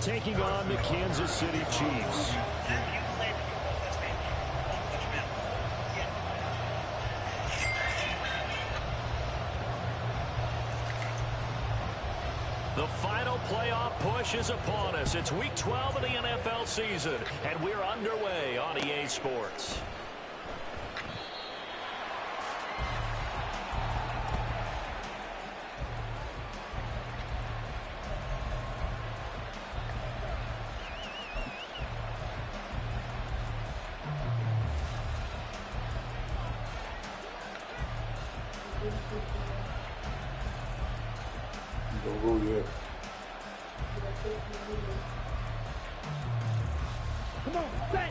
taking on the Kansas City Chiefs. The final playoff push is upon us. It's Week 12 of the NFL season, and we're underway on EA Sports. Come on, set.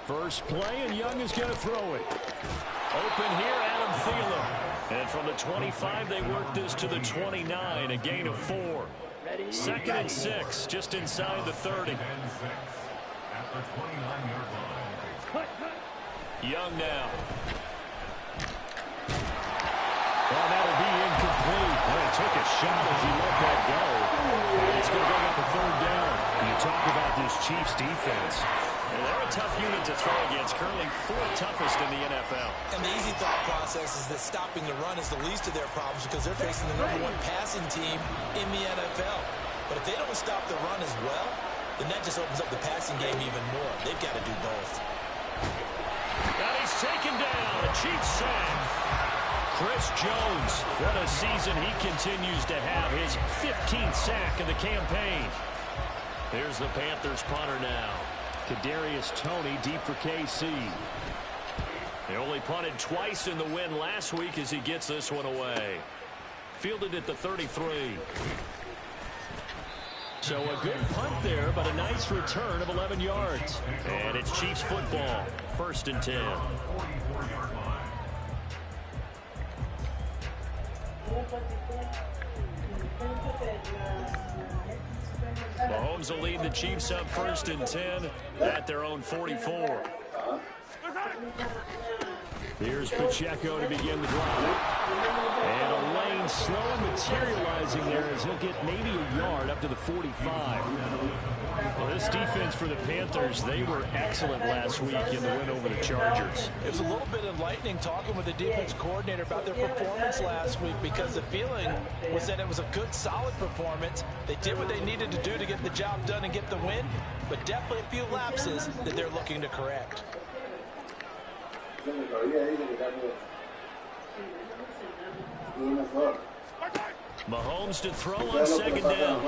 First play, and Young is going to throw it. Open here, Adam Thielen. And from the 25, they work this to the 29, a gain of 4. Second and 6, just inside the 30. Young now. Well, that'll be incomplete. Well, he took a shot as he let that go. And it's going to bring up a third down. You talk about this Chiefs defense. And they're a tough unit to throw against, currently 4th toughest in the NFL. And the easy thought process is that stopping the run is the least of their problems because they're facing the #1 passing team in the NFL. But if they don't stop the run as well, then that just opens up the passing game even more. They've got to do both. And he's taken down. A Chiefs sack. Chris Jones, what a season he continues to have. His 15th sack of the campaign. Here's the Panthers punter now. Kadarius Toney deep for KC. They only punted twice in the win last week as he gets this one away. Fielded at the 33. So a good punt there, but a nice return of 11 yards. And it's Chiefs football. 1st and 10. Mahomes will lead the Chiefs up 1st and 10 at their own 44. Here's Pacheco to begin the drive. And a lane slow materializing there as he'll get maybe a yard up to the 45. Well, this defense for the Panthers, they were excellent last week in the win over the Chargers. It was a little bit enlightening talking with the defense coordinator about their performance last week because the feeling was that it was a good, solid performance. They did what they needed to do to get the job done and get the win, but definitely a few lapses that they're looking to correct. Mahomes to throw on 2nd down.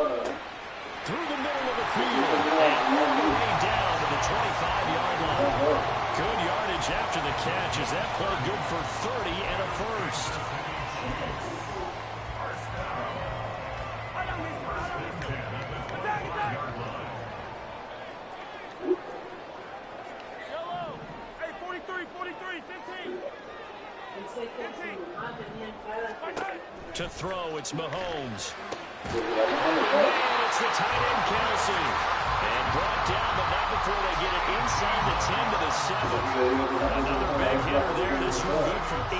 Through the middle of the field and all the way down to the 25-yard line. Good yardage after the catch as that play good for 30 and a first. Hey, 43, 15. To throw, it's Mahomes. And it's the tight end, Kelsey. And brought down, but not before they get it inside the 10 to the 7. Another big hitter there. This one good from 18.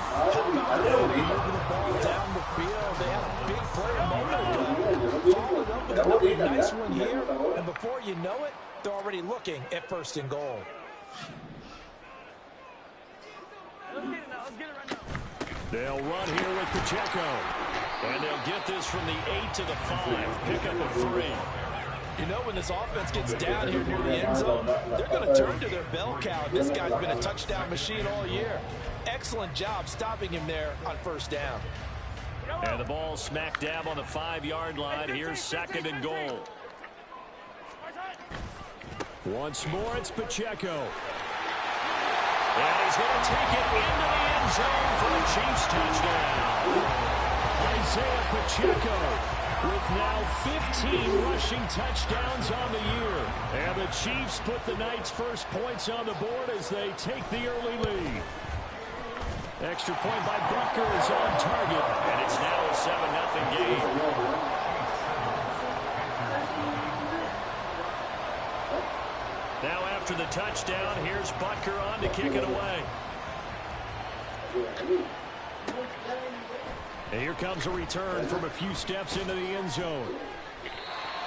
How about that? Moving the ball down the field. They had a big play a moment ago. Followed up with another nice one here. And before you know it, they're already looking at 1st and goal. They'll run here with Pacheco. And they'll get this from the 8 to the 5. Pick up a 3. You know, when this offense gets down here near the end zone, they're going to turn to their bell cow. This guy's been a touchdown machine all year. Excellent job stopping him there on 1st down. And the ball smack dab on the 5-yard line. Here's 2nd and goal. Once more, it's Pacheco. And he's going to take it into the end zone for the Chiefs touchdown. Isaiah Pacheco with now 15 rushing touchdowns on the year. And the Chiefs put the night's first points on the board as they take the early lead. Extra point by Bucker is on target, and it's now a 7-0 game. after the touchdown, here's Butker on to kick it away. And here comes a return from a few steps into the end zone.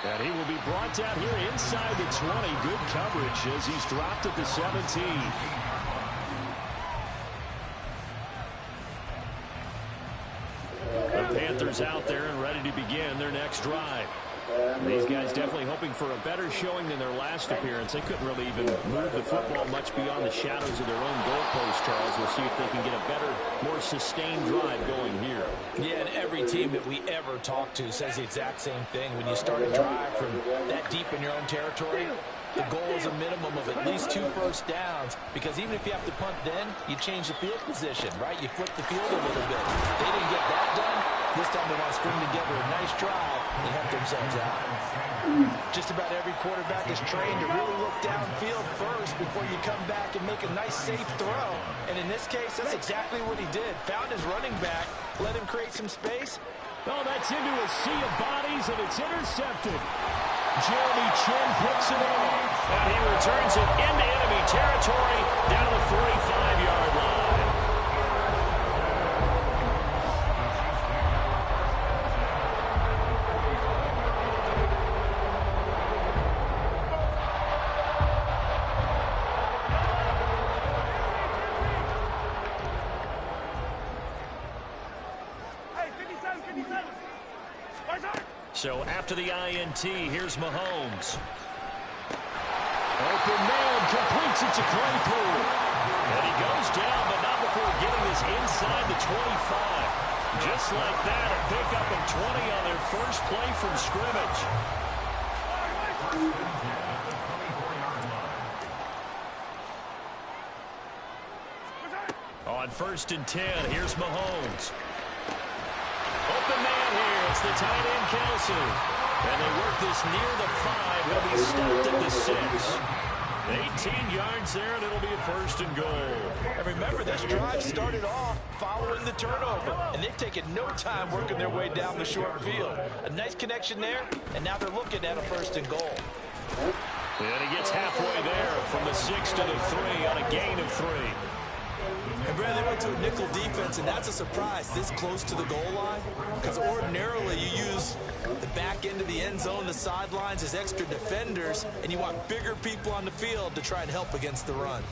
And he will be brought down here inside the 20. Good coverage as he's dropped at the 17. The Panthers out there and ready to begin their next drive. These guys definitely hoping for a better showing than their last appearance. They couldn't really even move the football much beyond the shadows of their own goalpost, Charles. We'll see if they can get a better, more sustained drive going here. Yeah, and every team that we ever talk to says the exact same thing. When you start a drive from that deep in your own territory, the goal is a minimum of at least 2 first downs, because even if you have to punt then, you change the field position, right? You flip the field a little bit. They didn't get that done. This time they want to string together a nice drive and help themselves out. Just about every quarterback is trained to really look downfield first before you come back and make a nice, safe throw. And in this case, that's exactly what he did. Found his running back, let him create some space. Oh, that's into a sea of bodies, and it's intercepted. Jeremy Chin picks it up, and he returns it into enemy territory down to the 45-yard line. So after the INT, here's Mahomes. Open man, completes it to Claypool. And he goes down, but not before getting this inside the 25. Just like that, a pickup of 20 on their first play from scrimmage. On 1st and 10, here's Mahomes. Open man here. It's the tight end, Kelsey. And they work this near the 5. He'll be stopped at the 6. 18 yards there, and it'll be a 1st and goal. And remember, this drive started off following the turnover, and they've taken no time working their way down the short field. A nice connection there, and now they're looking at a 1st and goal. And he gets halfway there from the 6 to the 3 on a gain of 3. And Brad, they went to a nickel defense, and that's a surprise this close to the goal line, because ordinarily you use the back end of the end zone, the sidelines as extra defenders, and you want bigger people on the field to try and help against the run.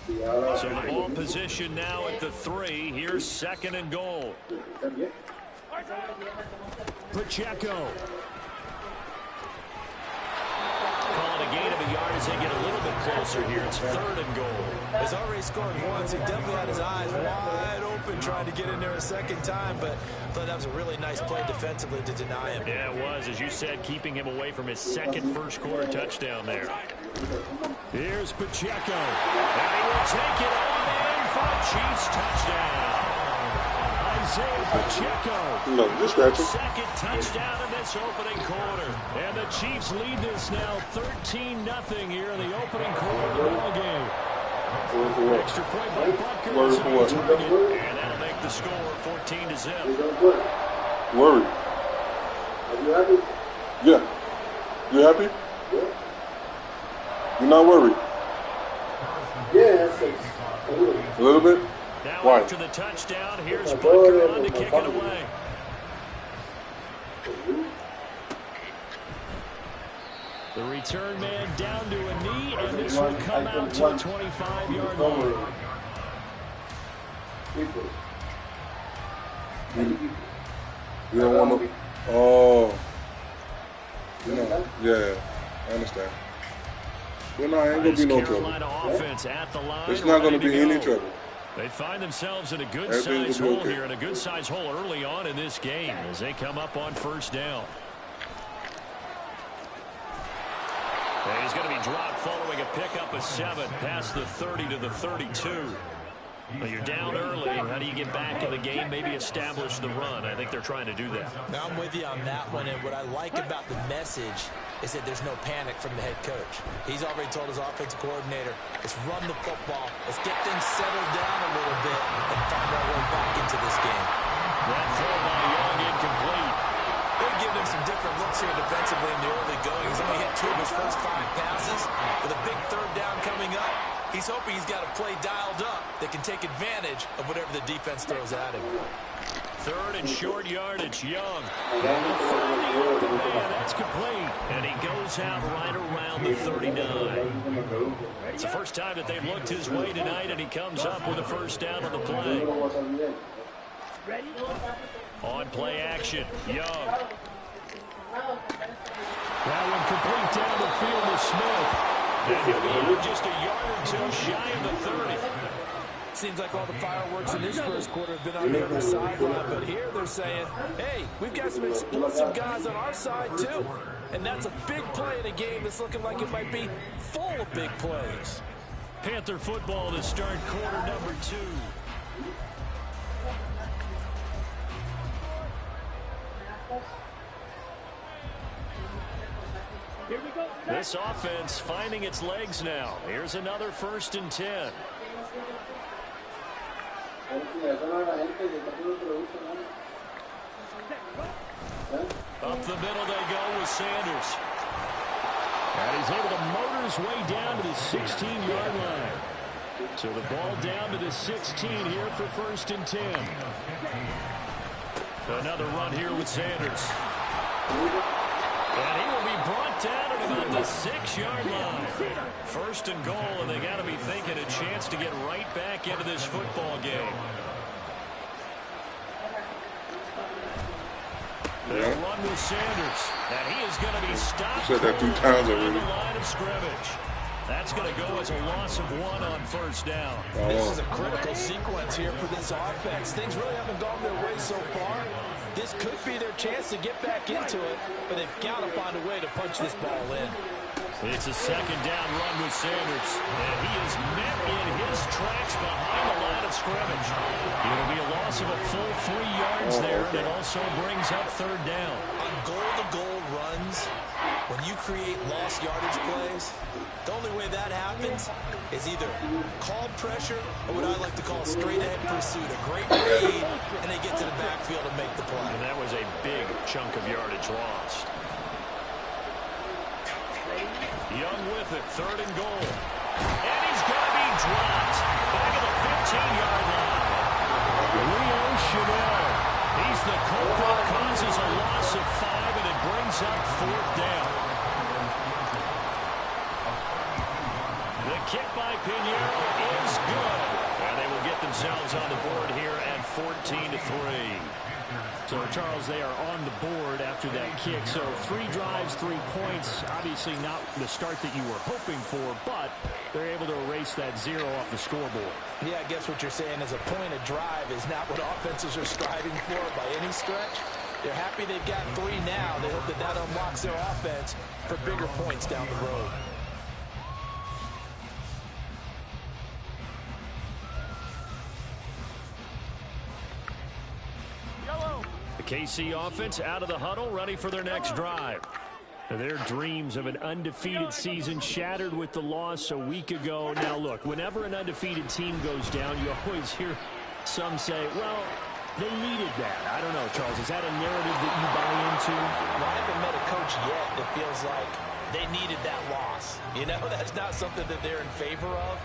So the ball position now at the 3. Here's 2nd and goal. Pacheco. Calling a gain of a yard as they get a little bit closer here. It's 3rd and goal. He's already scored once. He definitely had his eyes wide open trying to get in there a second time, but I thought that was a really nice play defensively to deny him. Yeah, it was. As you said, keeping him away from his 2nd first-quarter touchdown there. Here's Pacheco. And he will take it on in for a Chiefs touchdown. Isaiah Pacheco. No, just scratch it. 2nd touchdown in this opening quarter. And the Chiefs lead this now 13-0 here in the opening quarter of the ball game. Extra point by Butker. And that'll make the score 14-0. Worried. Are you happy? Yeah. You happy? Yeah. You're not worried? Yeah, A little bit? Now Why? after the touchdown, here's Butker on to kick it away. The return man down to a knee, and this will come out to a 25-yard line. You don't want to. Oh. No. Yeah, I understand. Well, no, ain't going to be no trouble. Offense at the line. It's not going to be any trouble. They find themselves in a good-sized hole here, and a good-sized hole early on in this game as they come up on 1st down. And he's going to be dropped following a pickup of 7 past the 30 to the 32. Well, you're down early. How do you get back in the game? Maybe establish the run. I think they're trying to do that. Now I'm with you on that one, and what I like about the message is that there's no panic from the head coach. He's already told his offensive coordinator, let's run the football, let's get things settled down a little bit and find our way back into this game. That throw by Young incomplete. Big defensively in the early going. He's only hit 2 of his first 5 passes. With a big third down coming up, he's hoping he's got a play dialed up that can take advantage of whatever the defense throws at him. 3rd and short yardage, Young. That's complete. And he goes out right around the 39. It's the first time that they've looked his way tonight, and he comes up with a first down on the play. On play action, Young. That one complete down the field to Smith. And he'll be out just a yard or 2 shy of the 30. Seems like all the fireworks in this first quarter have been on the other sideline, but here they're saying, hey, we've got some explosive guys on our side too. And that's a big play in a game that's looking like it might be full of big plays. Panther football to start quarter number 2. This offense finding its legs now. Here's another 1st and 10. Up the middle they go with Sanders. And he's able to motor his way down to the 16-yard line. So the ball down to the 16 here for 1st and 10. Another run here with Sanders. And he will be brought down at about the 6-yard line. 1st and goal, and they got to be thinking a chance to get right back into this football game. They'll run with Sanders, and he is going to be stopped. Said that 3 times already. On the line of scrimmage. That's going to go as a loss of 1 on 1st down. This is a critical sequence here for this offense. Things really haven't gone their way so far. This could be their chance to get back into it, but they've got to find a way to punch this ball in. It's a 2nd down run with Sanders, and he is met in his tracks behind the line of scrimmage. It'll be a loss of a full 3 yards there, and it also brings up 3rd down. On goal-to-goal runs, when you create lost yardage plays, the only way that happens is either called pressure or what I like to call straight-ahead pursuit, a great read, and they get to the backfield and make the play. And that was a big chunk of yardage lost. Young with it, 3rd and goal. And he's going to be dropped back at the 15-yard line. Leo Chanel. He's the culprit, causes a loss of 5, and it brings up 4th down. The kick by Pinheiro is good. And they will get themselves on the board here at 14-3. So, Charles, they are on the board after that kick. So 3 drives, 3 points. Obviously not the start that you were hoping for, but they're able to erase that 0 off the scoreboard. Yeah, I guess what you're saying is a point of drive is not what offenses are striving for by any stretch. They're happy they've got 3 now. They hope that that unlocks their offense for bigger points down the road. The KC offense out of the huddle, ready for their next drive. Their dreams of an undefeated season shattered with the loss a week ago. Now, look, whenever an undefeated team goes down, you always hear some say, well, they needed that. I don't know, Charles. Is that a narrative that you buy into? Well, I haven't met a coach yet that feels like they needed that loss. You know, that's not something that they're in favor of.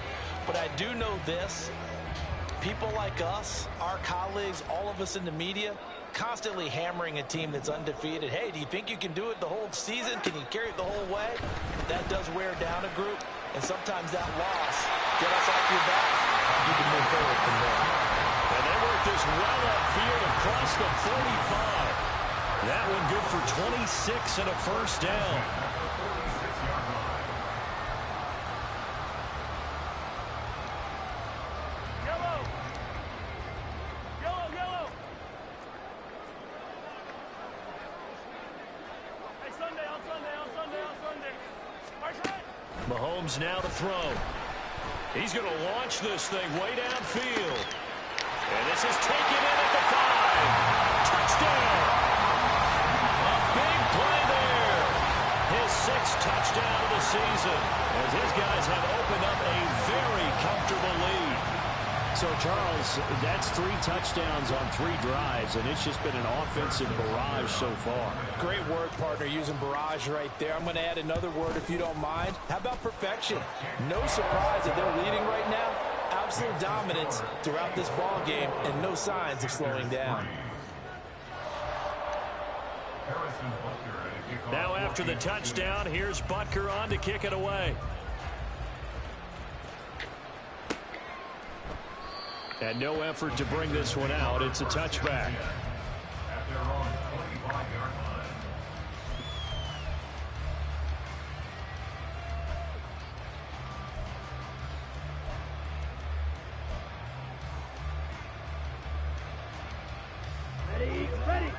But I do know this. People like us, our colleagues, all of us in the media, constantly hammering a team that's undefeated. Hey, do you think you can do it the whole season? Can you carry it the whole way? That does wear down a group, and sometimes that loss, get us off your back, you can move forward from there. And they work this well upfield across the 45. That one good for 26 and a 1st down. Mahomes now to throw. He's going to launch this thing way downfield. And this is taken in at the 5. Touchdown. A big play there. His 6th touchdown of the season, as his guys have opened up a very comfortable lead. So, Charles, that's 3 touchdowns on 3 drives, and it's just been an offensive barrage so far. Great word, partner, using barrage right there. I'm going to add another word if you don't mind. How about perfection? No surprise that they're leading right now. Absolute dominance throughout this ball game and no signs of slowing down. Now after the touchdown, here's Butker on to kick it away. And no effort to bring this one out. It's a touchback.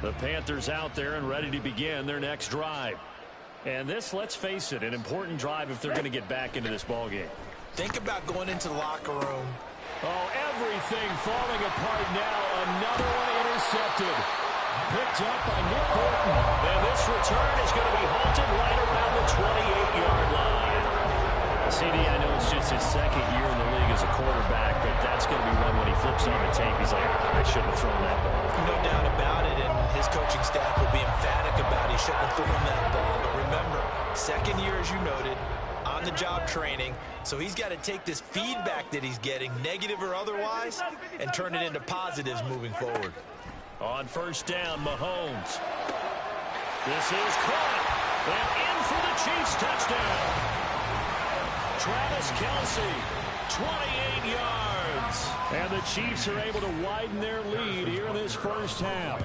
The Panthers out there and ready to begin their next drive. And this, let's face it, an important drive if they're going to get back into this ballgame. Think about going into the locker room. Oh, everything falling apart now. Another one intercepted. Picked up by Nick Bolton. And this return is going to be halted right around the 28-yard line. CD, I know it's just his second year in the league as a quarterback, but that's going to be one when he flips on the tape. He's like, I shouldn't have thrown that ball. No doubt about it, and his coaching staff will be emphatic about he shouldn't have thrown that ball. But remember, second year, as you noted, on-the-job training, so he's got to take this feedback that he's getting, negative or otherwise, and turn it into positives moving forward. On first down, Mahomes. This is caught, and in for the Chiefs touchdown. Travis Kelce, 28 yards. And the Chiefs are able to widen their lead here in this first half.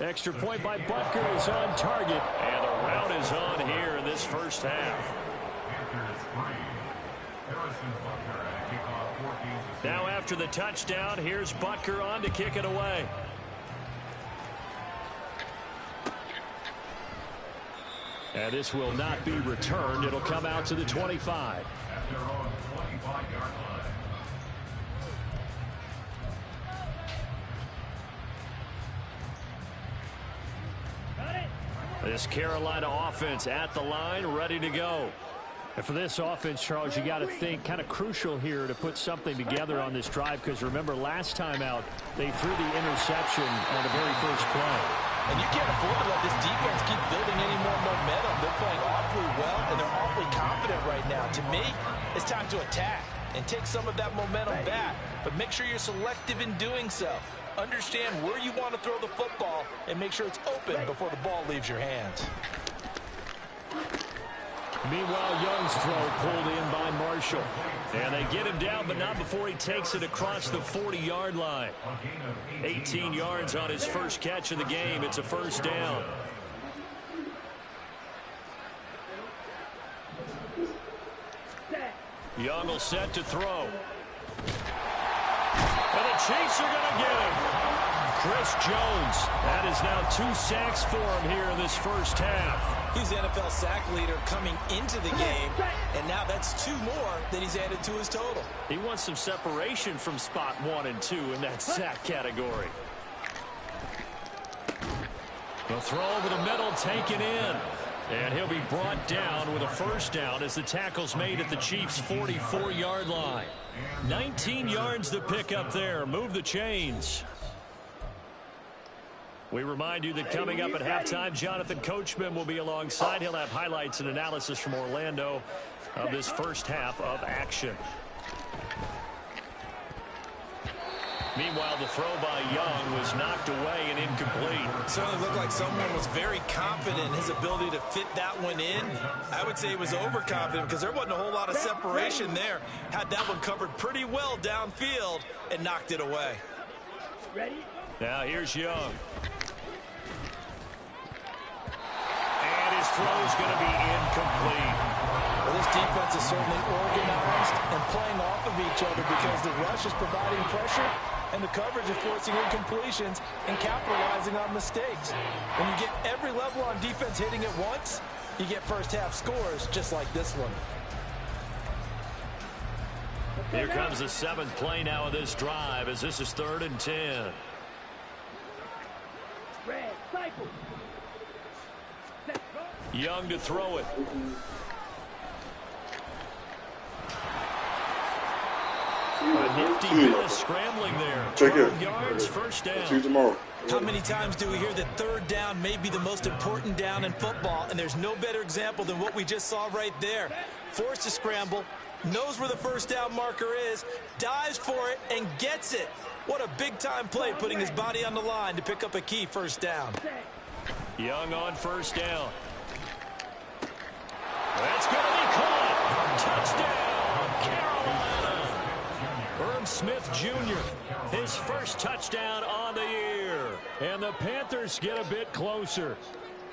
Extra point by Butker is on target, and the route is on here in this first half. Now after the touchdown, here's Butker on to kick it away. And this will not be returned. It'll come out to the 25. This Carolina offense at the line, ready to go. And for this offense, Charles, you got to think kind of crucial here to put something together on this drive, because remember last time out they threw the interception on the very first play. And you can't afford to let this defense keep building any more momentum. They're playing awfully well, and they're awfully confident right now. To me, it's time to attack and take some of that momentum back. But make sure you're selective in doing so. Understand where you want to throw the football and make sure it's open before the ball leaves your hands. Meanwhile, Young's throw pulled in by Marshall. And they get him down, but not before he takes it across the 40-yard line. 18 yards on his first catch of the game. It's a first down. Young will set to throw. And the Chiefs are going to get him. Chris Jones. That is now 2 sacks for him here in this first half. He's the NFL sack leader coming into the game, and now that's 2 more that he's added to his total. He wants some separation from spot 1 and 2 in that sack category. The throw over the middle taken in. And he'll be brought down with a first down as the tackle's made at the Chiefs' 44-yard line. 19 yards to pick up there. Move the chains. We remind you that coming up at halftime, Jonathan Coachman will be alongside. He'll have highlights and analysis from Orlando of this first half of action. Meanwhile, the throw by Young was knocked away and incomplete. Certainly looked like someone was very confident in his ability to fit that one in. I would say he was overconfident because there wasn't a whole lot of separation there. Had that one covered pretty well downfield and knocked it away. Now here's Young. And his throw is going to be incomplete. Well, this defense is certainly organized and playing off of each other because the rush is providing pressure and the coverage is forcing incompletions and capitalizing on mistakes. When you get every level on defense hitting it once, you get first half scores just like this one. Here comes the 7th play now of this drive as this is 3rd and 10. Young to throw it. A nifty bit of scrambling there. Take care. 12 yards, first down. See you tomorrow. How many times do we hear that third down may be the most important down in football, and there's no better example than what we just saw right there. Forced to scramble, knows where the first down marker is, dives for it, and gets it. What a big-time play, putting his body on the line to pick up a key first down. Young on first down. That's going to be caught. Touchdown, Carolina. Herb Smith Jr., his first touchdown on the year. And the Panthers get a bit closer.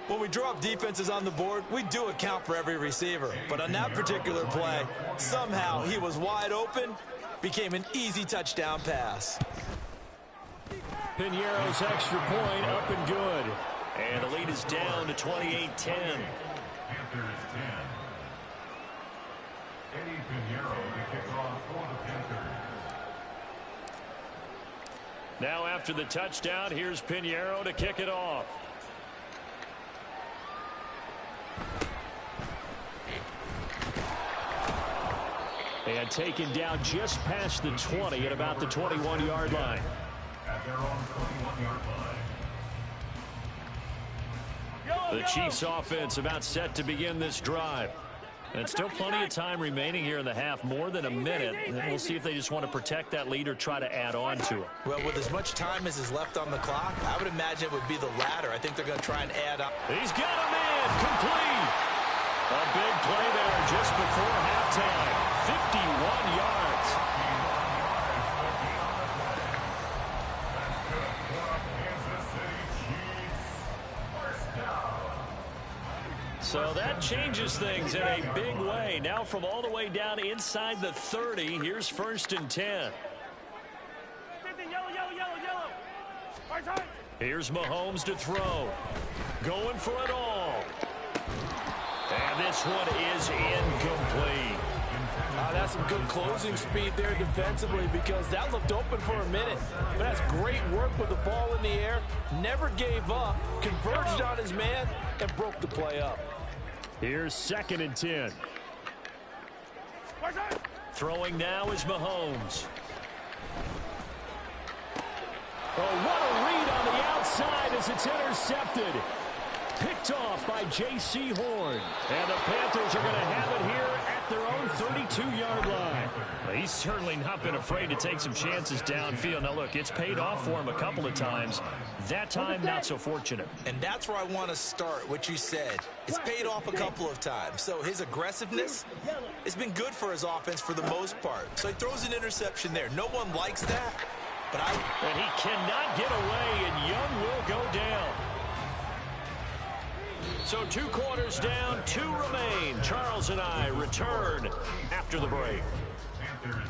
When we drop defenses on the board, we do account for every receiver. But on that particular play, somehow he was wide open, became an easy touchdown pass. Piñeiro's extra point up and good. And the lead is down to 28-10. Now after the touchdown, here's Piñeiro to kick it off. And taken down just past the 20 at about the 21-yard line. At their own 21-yard line. The Chiefs offense about set to begin this drive. And still plenty of time remaining here in the half, more than a minute. And we'll see if they just want to protect that lead or try to add on to it. Well, with as much time as is left on the clock, I would imagine it would be the latter. I think they're going to try and add up. He's got a man complete. A big play there just before halftime. 51 yards. So that changes things in a big way. Now from all the way down inside the 30, here's 1st and 10. Here's Mahomes to throw. Going for it all. And this one is incomplete. That's some good closing speed there defensively, because that looked open for a minute. But that's great work with the ball in the air. Never gave up, converged on his man, and broke the play up. Here's 2nd and 10. Throwing now is Mahomes. Oh, what a read on the outside as it's intercepted. Picked off by J.C. Horn. And the Panthers are going to have it here at their own 32-yard line. Well, he's certainly not been afraid to take some chances downfield. Now, look, it's paid off for him a couple of times. That time, not so fortunate. And that's where I want to start, what you said. It's paid off a couple of times. So his aggressiveness has been good for his offense for the most part. So he throws an interception there. No one likes that. And he cannot get away, and Young will go down. So 2 quarters down, 2 remain. Charles and I return after the break. Panthers 10.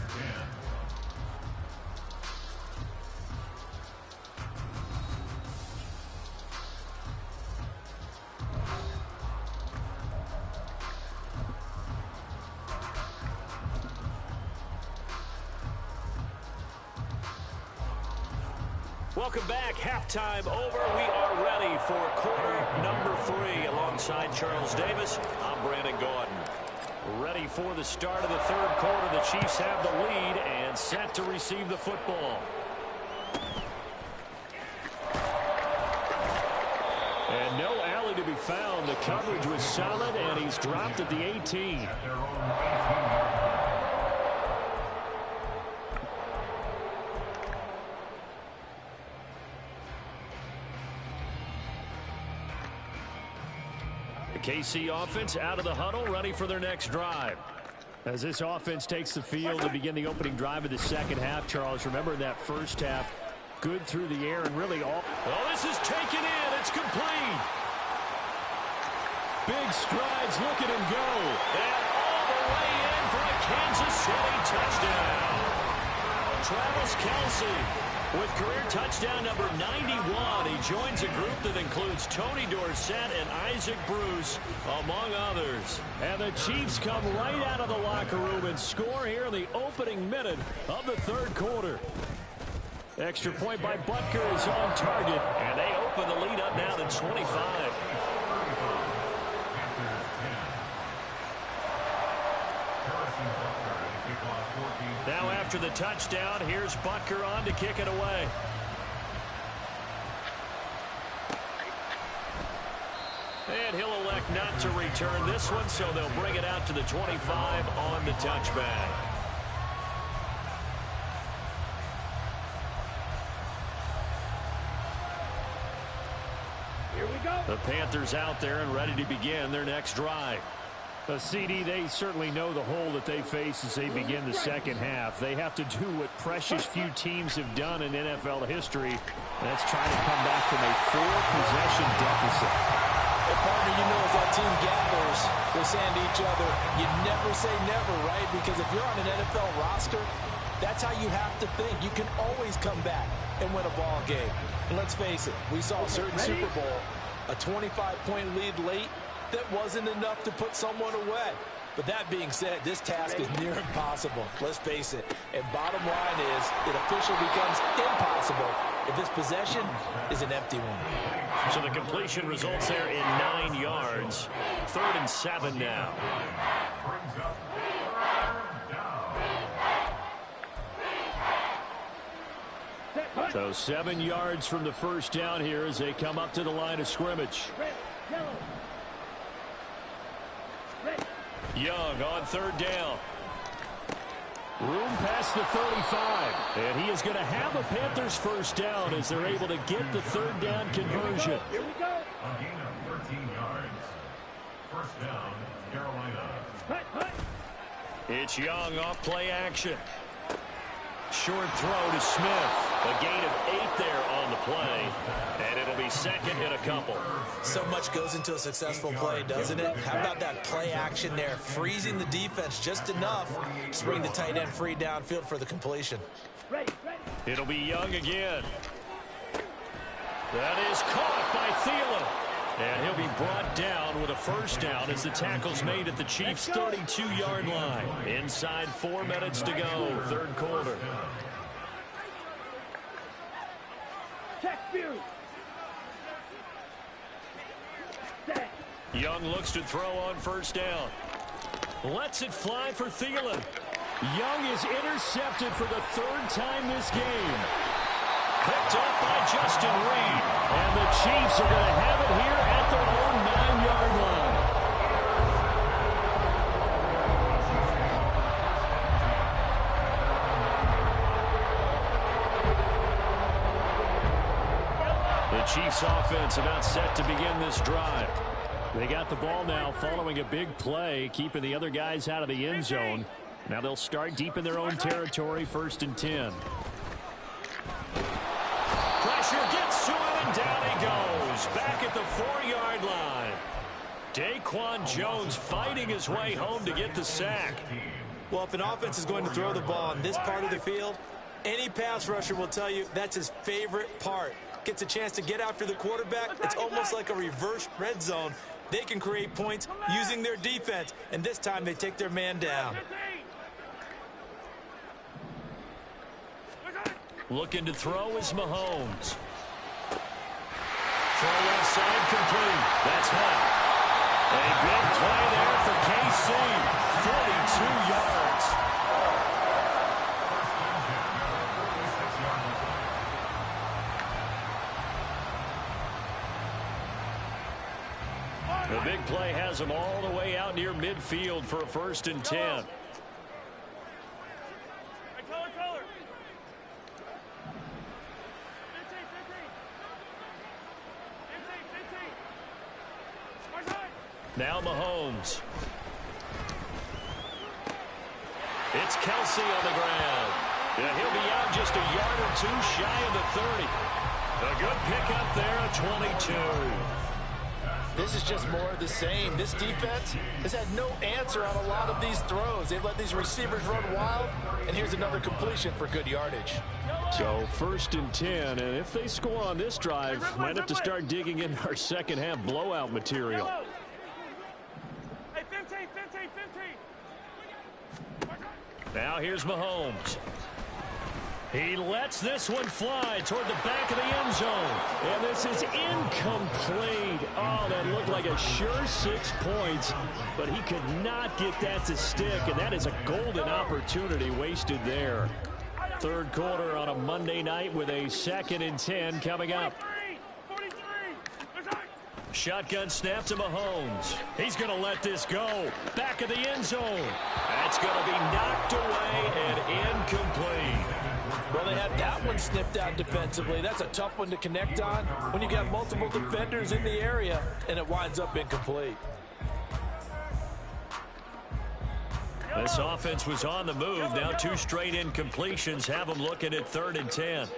Welcome back. Halftime over. We are ready for quarter number 3. Alongside Charles Davis, I'm Brandon Gordon. Ready for the start of the 3rd quarter. The Chiefs have the lead and set to receive the football. And no alley to be found. The coverage was solid, and he's dropped at the 18. At their own 18-yard line. KC offense out of the huddle, ready for their next drive. As this offense takes the field to begin the opening drive of the second half, Charles, remember that first half, good through the air and really all. Oh, this is taken in. It's complete. Big strides, look at him go. And all the way in for a Kansas City touchdown. Travis Kelce. With career touchdown number 91, he joins a group that includes Tony Dorsett and Isaac Bruce, among others. And the Chiefs come right out of the locker room and score here in the opening minute of the 3rd quarter. Extra point by Butker is on target, and they open the lead up now to 25. Now after the touchdown, here's Butker on to kick it away. And he'll elect not to return this one, so they'll bring it out to the 25 on the touchback. Here we go. The Panthers out there and ready to begin their next drive. CD, they certainly know the hole that they face as they begin the second half. They have to do what precious few teams have done in NFL history. That's trying to come back from a 4-possession deficit. Hey, partner, you know as that team gathers, they're saying to each other, you never say never, right? Because if you're on an NFL roster, that's how you have to think. You can always come back and win a ball game. And let's face it, we saw a certain Super Bowl, a 25-point lead late, that wasn't enough to put someone away. But that being said, this task is near impossible. Let's face it. And bottom line is, it officially becomes impossible if this possession is an empty one. So the completion results there in 9 yards. 3rd and 7 now. Brings up third down. So 7 yards from the first down here as they come up to the line of scrimmage. Young on 3rd down. Room past the 35. And he is going to have a Panthers first down as they're able to get the 3rd down conversion. Here we go. A gain of 13 yards. First down, Carolina. It's Young off play action. Short throw to Smith. A gain of 8 there on the play. And it'll be 2nd and a couple. So much goes into a successful play, doesn't it? How about that play action there? Freezing the defense just enough to bring the tight end free downfield for the completion. It'll be Young again. That is caught by Thielen. And he'll be brought down with a first down as the tackle's made at the Chiefs' 32-yard line. Inside 4 minutes to go, 3rd quarter. Young looks to throw on first down. Lets it fly for Thielen. Young is intercepted for the 3rd time this game. Picked up by Justin Reed. And the Chiefs are going to have it here at their own 9-yard line. The Chiefs offense about set to begin this drive. They got the ball now following a big play, keeping the other guys out of the end zone. Now they'll start deep in their own territory, 1st and 10. Pressure gets to him, and down he goes. Back at the 4-yard line. Daquan Jones fighting his way home to get the sack. Well, if an offense is going to throw the ball on this part of the field, any pass rusher will tell you that's his favorite part. Gets a chance to get after the quarterback. It's almost like a reverse red zone. They can create points using their defense, and this time they take their man down. Looking to throw is Mahomes. Throw left side complete. That's Hunt. A big play there for KC. 42 yards. The big play has him all the way out near midfield for a 1st and 10. Now Mahomes. It's Kelsey on the ground. Yeah, he'll be out just a yard or 2 shy of the 30. A good pickup there at 22. This is just more of the same. This defense has had no answer on a lot of these throws. They've let these receivers run wild, and here's another completion for good yardage. So 1st and 10, and if they score on this drive, might have to start digging in our second half blowout material. Hey, 15. Now here's Mahomes. He lets this one fly toward the back of the end zone. And this is incomplete. Oh, that looked like a sure 6 points, but he could not get that to stick, and that is a golden opportunity wasted there. Third quarter on a Monday night with a 2nd and 10 coming up. Shotgun snap to Mahomes. He's going to let this go. Back of the end zone. That's going to be knocked away and incomplete. Well, they had that one snipped out defensively. That's a tough one to connect on when you got multiple defenders in the area, and it winds up incomplete. This offense was on the move. Now 2 straight incompletions have them looking at 3rd and 10.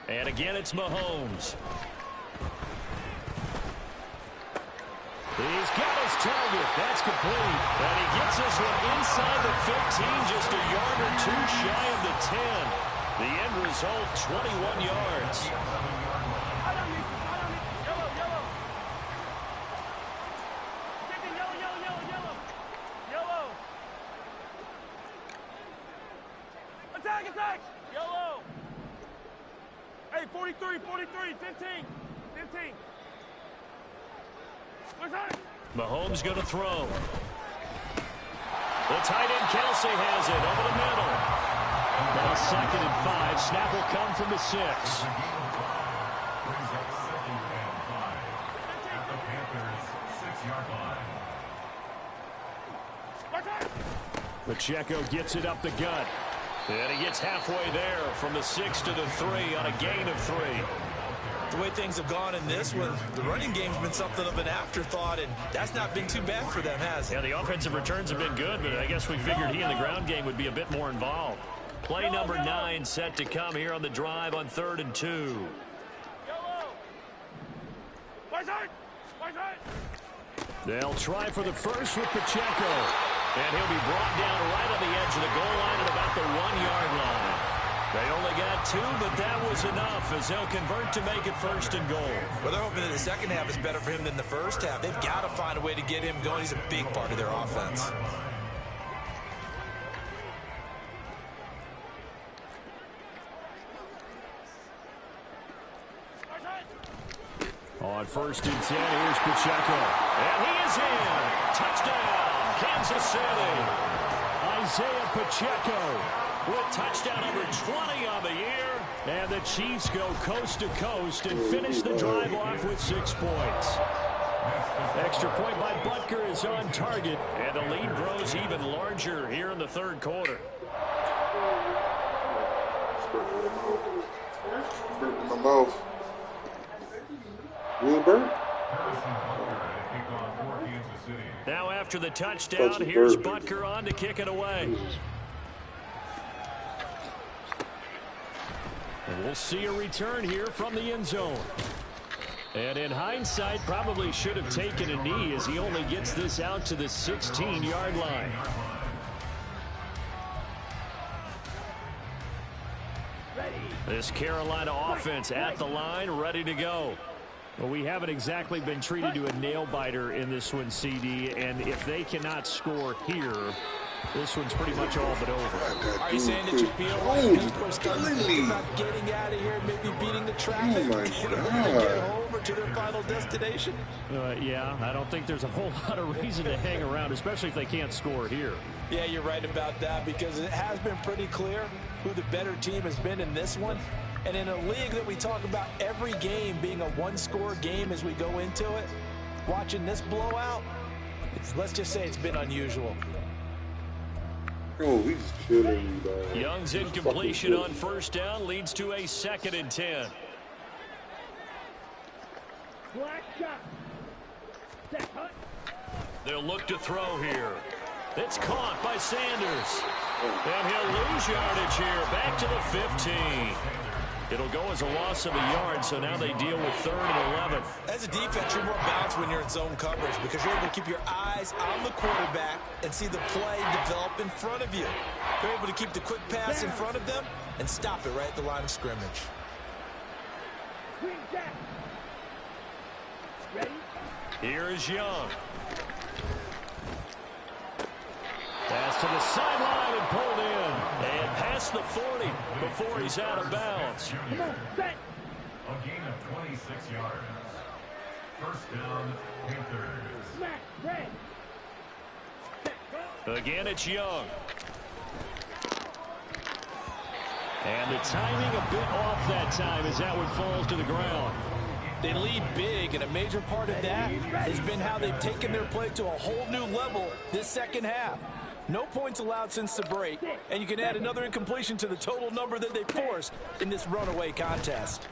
And again, it's Mahomes. He's got his target. That's complete. And he gets this one inside the 15, just a yard or 2 shy of the 10. The end result, 21 yards. Attack! Yellow! Hey, 43, 15. Mahomes going to throw. The tight end Kelsey has it over the middle. Now 2nd and 5. Snap will come from the 6. Brings up 2nd and 5 at the Panthers' 6-yard line. Pacheco gets it up the gut. And he gets halfway there from the 6 to the 3 on a gain of 3. The way things have gone in this one, the running game's been something of an afterthought, and that's not been too bad for them, has it? Yeah, the offensive returns have been good, but I guess we figured he in the ground game would be a bit more involved. Play number 9 set to come here on the drive on 3rd and 2. They'll try for the first with Pacheco. And he'll be brought down right on the edge of the goal line at about the 1-yard line. They only got 2, but that was enough as they'll convert to make it 1st and goal. Well, they're hoping that the second half is better for him than the first half. They've got to find a way to get him going. He's a big part of their offense. On 1st and 10, here's Pacheco. And he is in. Touchdown, Kansas City. Isaiah Pacheco with touchdown number 20 on the year. And the Chiefs go coast to coast and finish the drive off with 6 points. Extra point by Butker is on target. And the lead grows even larger here in the 3rd quarter. In my mouth. Wilbur? Now after the touchdown, here's Butker on to kick it away. And we'll see a return here from the end zone. And in hindsight, probably should have taken a knee as he only gets this out to the 16-yard line. This Carolina offense at the line, ready to go. Well, we haven't exactly been treated to a nail-biter in this one, CD, and if they cannot score here, this one's pretty much all but over. Are you saying that you feel like people are starting to think about getting out of here, maybe beating the traffic, Oh my get God. home or to their final destination? Yeah, I don't think there's a whole lot of reason to hang around, especially if they can't score here. Yeah, you're right about that, because it has been pretty clear who the better team has been in this one. And in a league that we talk about every game being a one-score game as we go into it, watching this blowout, let's just say it's been unusual. Oh, he's killing me, dog. Young's incompletion on 1st down leads to a 2nd and 10. They'll look to throw here. It's caught by Sanders. And he'll lose yardage here. Back to the 15. It'll go as a loss of a yard, so now they deal with 3rd and 11. As a defense, you're more balanced when you're in zone coverage because you're able to keep your eyes on the quarterback and see the play develop in front of you. You're able to keep the quick pass in front of them and stop it right at the line of scrimmage. Here is Young. Pass to the sideline and pulled in. And pass past the 40 before he's out of bounds. A gain of 26 yards. First down, Panthers. Again, it's Young. And the timing a bit off that time as that one falls to the ground. They lead big, and a major part of that has been how they've taken their play to a whole new level this second half. No points allowed since the break, and you can add another incompletion to the total number that they forced in this runaway contest.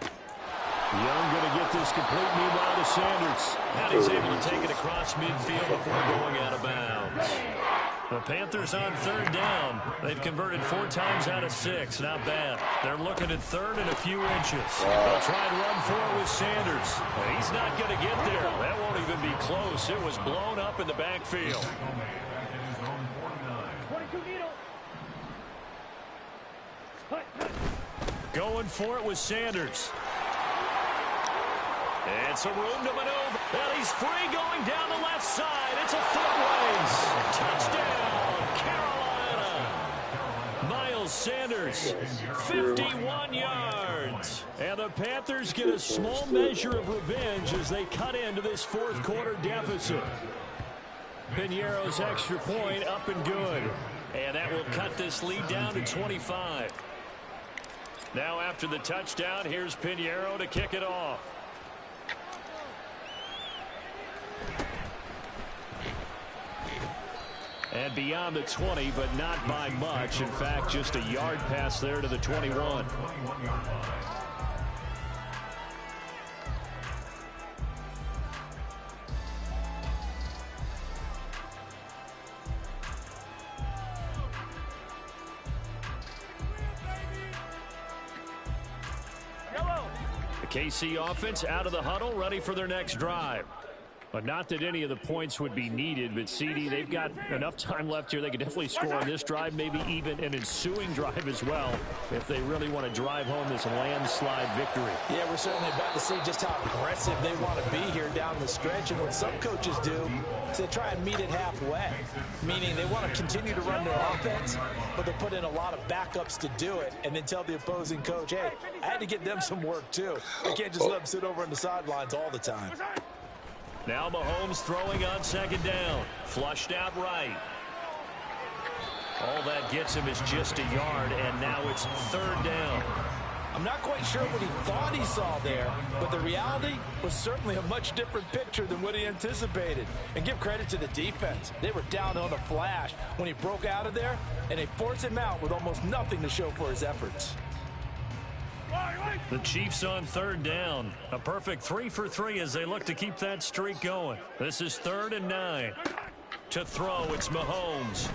Young going to get this complete meanwhile to Sanders. And he's able to take it across midfield before going out of bounds. The Panthers on third down. They've converted 4 times out of 6. Not bad. They're looking at third and a few inches. They'll try and run for it with Sanders. He's not going to get there. That won't even be close. It was blown up in the backfield. Going for it with Sanders. It's a room to maneuver. And he's free going down the left side. It's a foot race. Touchdown, Carolina. Miles Sanders, 51 yards. And the Panthers get a small measure of revenge as they cut into this fourth quarter deficit. Piñeiro's extra point up and good. And that will cut this lead down to 25. Now after the touchdown, here's Piñeiro to kick it off. And beyond the 20, but not by much. In fact, just a yard pass there to the 21. The KC offense out of the huddle, ready for their next drive. But not that any of the points would be needed, but CD, they've got enough time left here. They could definitely score on this drive, maybe even an ensuing drive as well, if they really want to drive home this landslide victory. Yeah, we're certainly about to see just how aggressive they want to be here down the stretch. And what some coaches do is they try and meet it halfway, meaning they want to continue to run their offense, but they put in a lot of backups to do it, and then tell the opposing coach, hey, I had to get them some work too. I can't just let them sit over on the sidelines all the time. Now Mahomes throwing on second down. Flushed out right. All that gets him is just a yard, and now it's third down. I'm not quite sure what he thought he saw there, but the reality was certainly a much different picture than what he anticipated. And give credit to the defense. They were down on a flash when he broke out of there, and they forced him out with almost nothing to show for his efforts. The Chiefs on third down. A perfect 3 for 3 as they look to keep that streak going. This is 3rd and 9. To throw, it's Mahomes.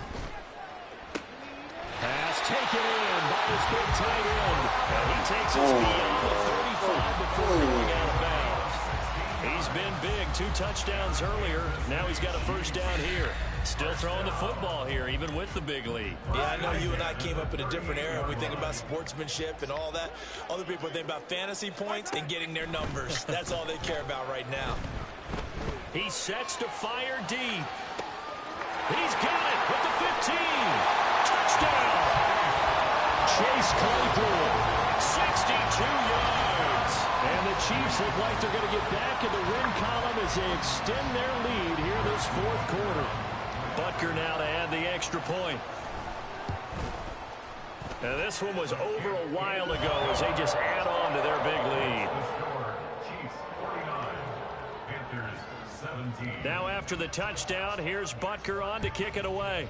Pass taken in by his big tight end. And he takes his beyond the 35 before going out of bounds. He's been big. 2 touchdowns earlier. Now he's got a first down here. Still throwing the football here, even with the big lead. Yeah, I know you and I came up in a different era. We think about sportsmanship and all that. Other people think about fantasy points and getting their numbers. That's all they care about right now. He sets to fire deep. He's got it with the 15. Touchdown. Chase Claypool, 62 yards. And the Chiefs look like they're going to get back in the win column as they extend their lead here this fourth quarter. Butker now to add the extra point. And this one was over a while ago as they just add on to their big lead. Chiefs 49, Panthers 17. Now after the touchdown, here's Butker on to kick it away.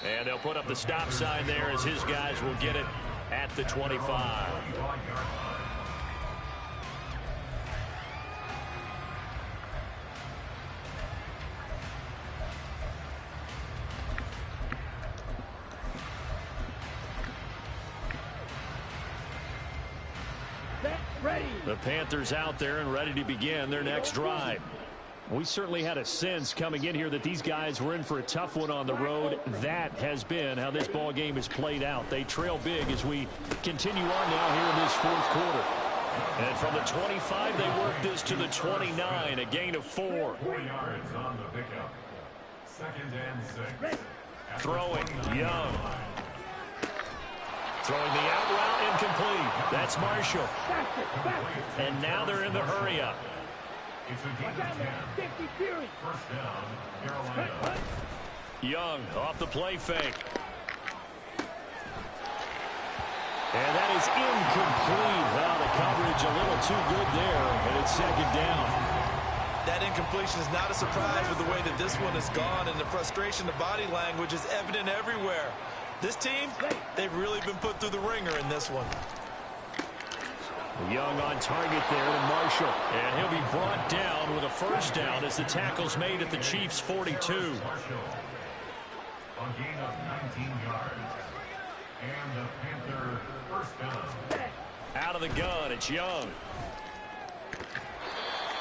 And they'll put up the stop sign there as his guys will get it at the 25. The Panthers out there and ready to begin their next drive. We certainly had a sense coming in here that these guys were in for a tough one on the road. That has been how this ball game is played out. They trail big as we continue on now here in this fourth quarter. And from the 25, they work this to the 29, a gain of 4. 4 yards on the pickup. Second and 6. Throwing, Young. Throwing the out route, incomplete. That's Marshall. And now they're in the hurry-up. It's a gain of 10. First down, Carolina. Young off the play fake. And that is incomplete. Well, the coverage a little too good there, and it's second down. That incompletion is not a surprise with the way that this one has gone, and the frustration, the body language is evident everywhere. This team, they've really been put through the ringer in this one. Young on target there to Marshall. And he'll be brought down with a first down as the tackle's made at the Chiefs' 42. Marshall. A gain of 19 yards. And the Panther first down. Out of the gun, it's Young.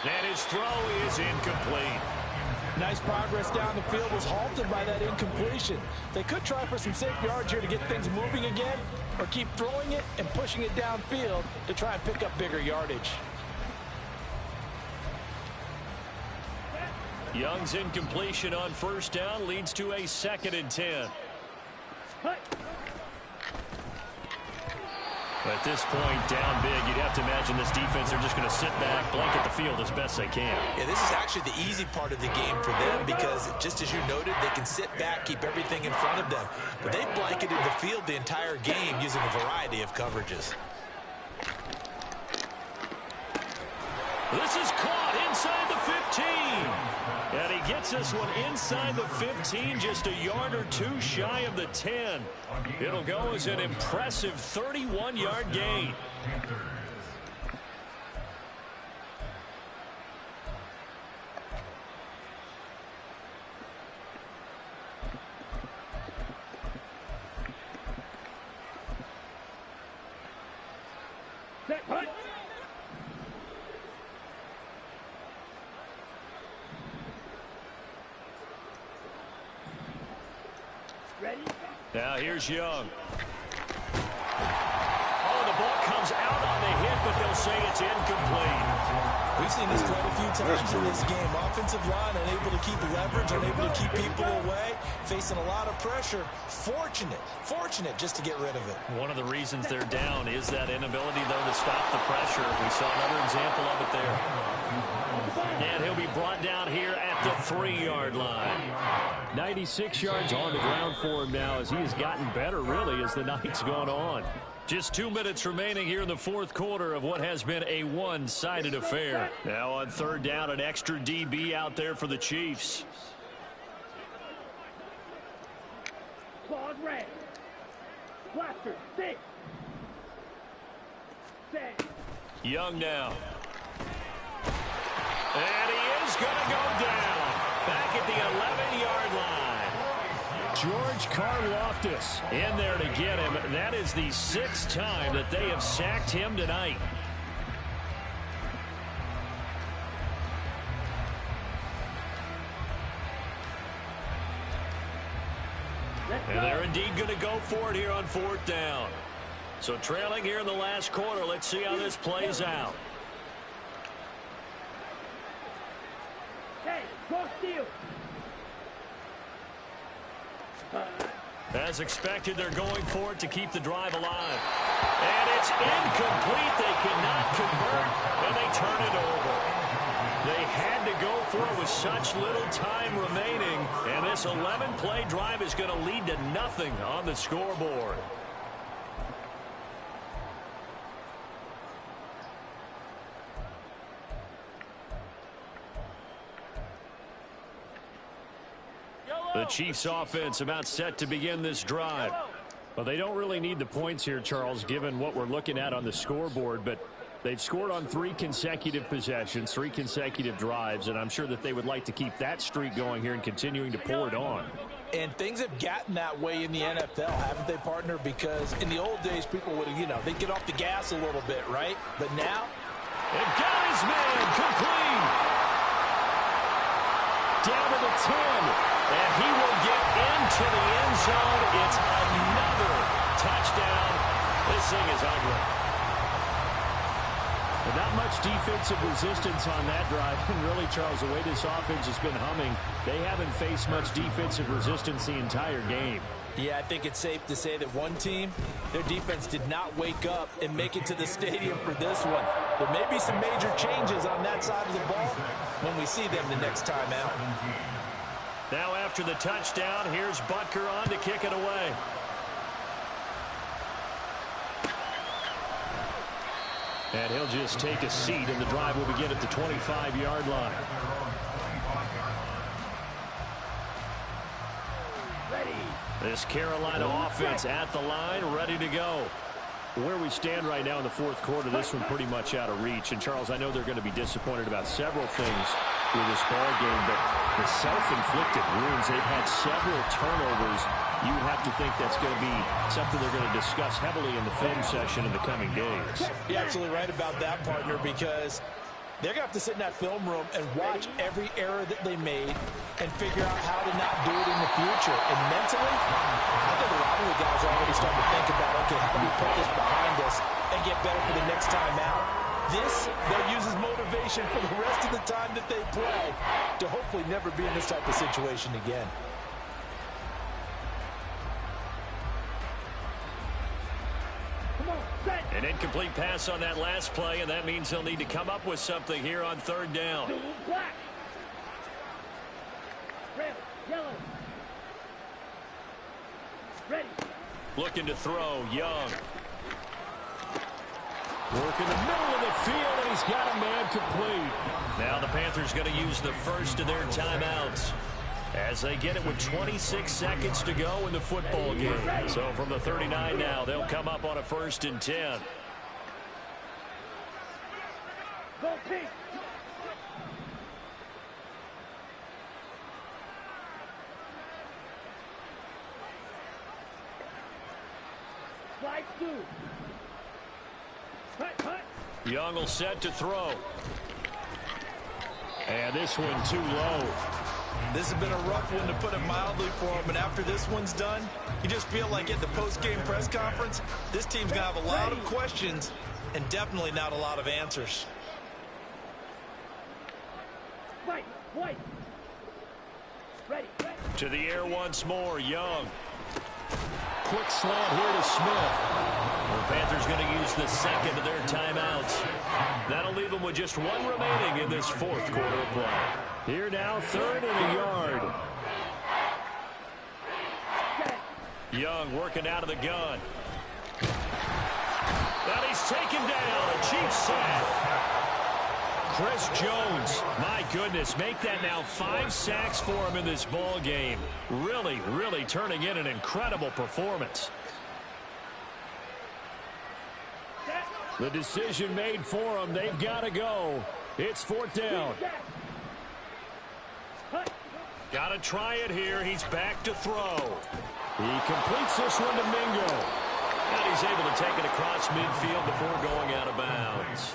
And his throw is incomplete. Nice progress down the field was halted by that incompletion. They could try for some safe yards here to get things moving again, or keep throwing it and pushing it downfield to try and pick up bigger yardage. Young's incompletion on first down leads to a 2nd and 10. At this point, down big, you'd have to imagine this defense are just going to sit back, blanket the field as best they can. Yeah, this is actually the easy part of the game for them because, just as you noted, they can sit back, keep everything in front of them. But they blanketed the field the entire game using a variety of coverages. This is caught inside the 15. And he gets this one inside the 15, just a yard or two shy of the 10. It'll go as an impressive 31-yard gain. Now here's Young. Oh, the ball comes out on the hit, but they'll say it's incomplete. We've seen this quite a few times in this game. Offensive line unable to keep leverage, unable to keep people away, facing a lot of pressure. Fortunate just to get rid of it. One of the reasons they're down is that inability, though, to stop the pressure. We saw another example of it there. And he'll be brought down here at the 3-yard line. 96 yards on the ground for him now as he has gotten better, really, as the night's gone on. Just 2 minutes remaining here in the fourth quarter of what has been a one-sided affair. Now on third down, an extra DB out there for the Chiefs. Claws red. Blaster, 6. Young now. And he is going to go down. Back at the 11-yard line. George Karlaftis in there to get him. That is the 6th time that they have sacked him tonight. And they're indeed going to go for it here on fourth down. So trailing here in the last quarter. Let's see how this plays out. Hey, cross field. As expected, they're going for it to keep the drive alive. And it's incomplete. They cannot convert, and they turn it over. They had to go for it with such little time remaining, and this 11-play drive is going to lead to nothing on the scoreboard. The Chiefs offense about set to begin this drive. Well, they don't really need the points here, Charles, given what we're looking at on the scoreboard, but they've scored on 3 consecutive possessions, 3 consecutive drives, and I'm sure that they would like to keep that streak going here and continuing to pour it on. And things have gotten that way in the NFL, haven't they, partner? Because in the old days, people would, they'd get off the gas a little bit, right? But now, and got his man complete. Down to the 10. And he will get into the end zone. It's another touchdown. This thing is ugly. Not much defensive resistance on that drive. And really, Charles, the way this offense has been humming, they haven't faced much defensive resistance the entire game. Yeah, I think it's safe to say that one team, their defense did not wake up and make it to the stadium for this one. There may be some major changes on that side of the ball when we see them the next time out. Now after the touchdown, here's Butker on to kick it away. And he'll just take a seat, and the drive will begin at the 25-yard line. This Carolina offense at the line, ready to go. Where we stand right now in the fourth quarter, this one pretty much out of reach. And, Charles, I know they're going to be disappointed about several things with this ball game, but the self-inflicted wounds, they've had several turnovers. You have to think that's going to be something they're going to discuss heavily in the film session in the coming days. You're absolutely right about that, partner, because they're going to have to sit in that film room and watch every error that they made and figure out how to not do it in the future. And mentally, I think a lot of the guys are already starting to think about, okay, how do we put this behind us and get better for the next time out? This, they'll use as motivation for the rest of the time that they play to hopefully never be in this type of situation again. An incomplete pass on that last play, and that means they'll need to come up with something here on third down. Black. Red, yellow. Ready. Looking to throw, Young. Work in the middle of the field, and he's got a man complete. Now the Panthers going to use the first of their timeouts as they get it with 26 seconds to go in the football game. So from the 39 now, they'll come up on a 1st and 10. Go pink. Slide through. Cut. Young will set to throw. And this one too low. This has been a rough one, to put it mildly, for him. And after this one's done, you just feel like at the post-game press conference, this team's going to have a lot of questions and definitely not a lot of answers. White. Ready. To the air once more, Young. Quick slant here to Smith. The Panthers going to use the second of their timeouts. That'll leave them with just one remaining in this fourth quarter play. Here now, 3rd and a yard. Young working out of the gun. And he's taken down. A Cheifs sack. Chris Jones, my goodness, make that now 5 sacks for him in this ball game. Really turning in an incredible performance. The decision made for them. They've got to go. It's 4th down. Got to try it here. He's back to throw. He completes this one to Mingo. And he's able to take it across midfield before going out of bounds.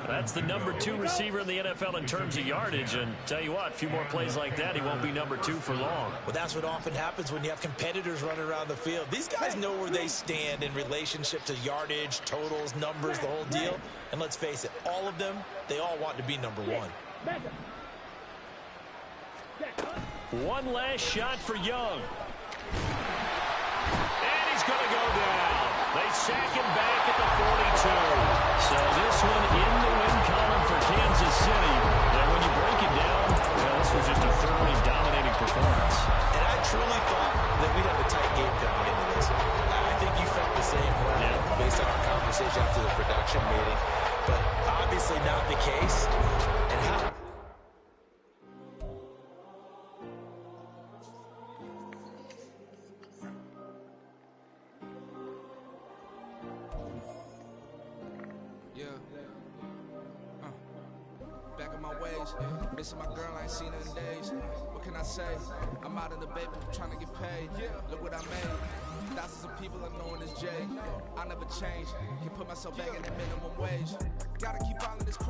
That's the number 2 receiver in the NFL in terms of yardage. And tell you what, a few more plays like that, he won't be number 2 for long. Well, that's what often happens when you have competitors running around the field. These guys know where they stand in relationship to yardage, totals, numbers, the whole deal. And let's face it, all of them, they all want to be number 1. One last shot for Young. And he's going to go down. They sack him back at the 42. So this one in the win column for Kansas City. And when you break it down, well, this was just a thoroughly dominating performance. And I truly thought that we'd have a tight game coming into this. I think you felt the same way based on our conversation after the production meeting. But obviously not the case. And how... Back in my ways, missing my girl, I ain't seen her in days. What can I say? I'm out in the baby, trying to get paid. Look what I made. Thousands of people are knowing this Jay. I never change. Can put myself back in the minimum wage. Gotta keep all of this crime.